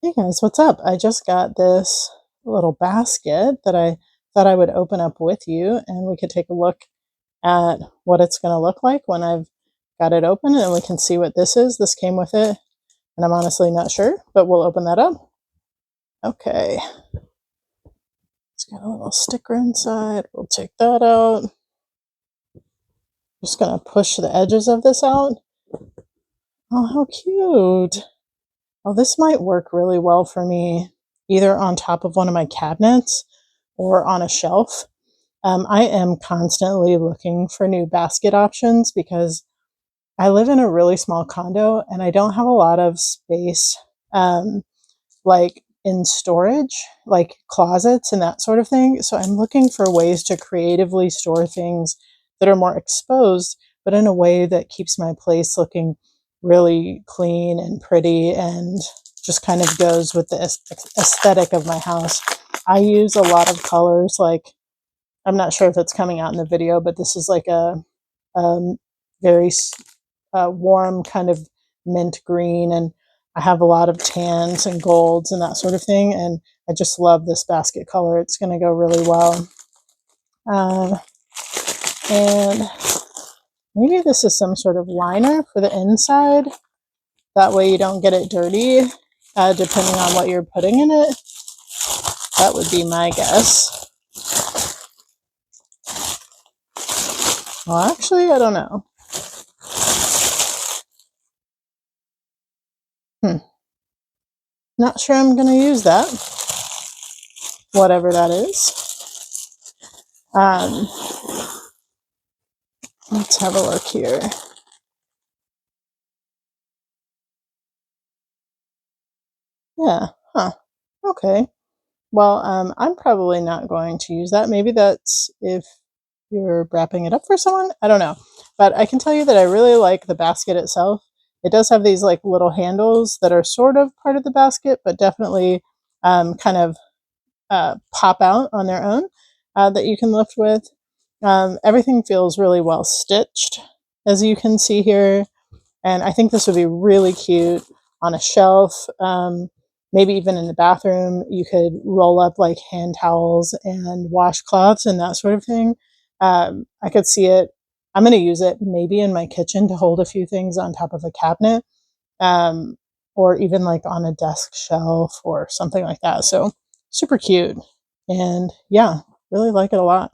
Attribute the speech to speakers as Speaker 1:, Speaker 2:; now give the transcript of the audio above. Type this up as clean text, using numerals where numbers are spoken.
Speaker 1: Hey guys, what's up? I just got this little basket that I thought I would open up with you and we could take a look at what it's going to look like when I've got it open and we can see what this is. This came with it and I'm honestly not sure, but we'll open that up. Okay, it's got a little sticker inside. We'll take that out. Just going to push the edges of this out. Oh, how cute. Oh, this might work really well for me either on top of one of my cabinets or on a shelf. I am constantly looking for new basket options because I live in a really small condo and I don't have a lot of space, um, like in storage, like closets and that sort of thing. So I'm looking for ways to creatively store things that are more exposed, but in a way that keeps my place looking really clean and pretty and just kind of goes with the aesthetic of my house. I use a lot of colors like I'm not sure if it's coming out in the video, but this is like a very warm kind of mint green, and I have a lot of tans and golds and that sort of thing, and I just love this basket color. It's going to go really well. And maybe this is some sort of liner for the inside. That way you don't get it dirty, depending on what you're putting in it. That would be my guess. Well, actually, I don't know. Not sure I'm going to use that, whatever that is. Um, let's have a look here. Yeah, huh. Okay. Well, I'm probably not going to use that. Maybe that's if you're wrapping it up for someone. I don't know. But I can tell you that I really like the basket itself. It does have these like little handles that are sort of part of the basket, but definitely kind of pop out on their own that you can lift with. Everything feels really well stitched, as you can see here. And I think this would be really cute on a shelf. Maybe even in the bathroom, you could roll up like hand towels and washcloths and that sort of thing. I could see it. I'm going to use it maybe in my kitchen to hold a few things on top of a cabinet, um, or even like on a desk shelf or something like that. So super cute. And yeah, really like it a lot.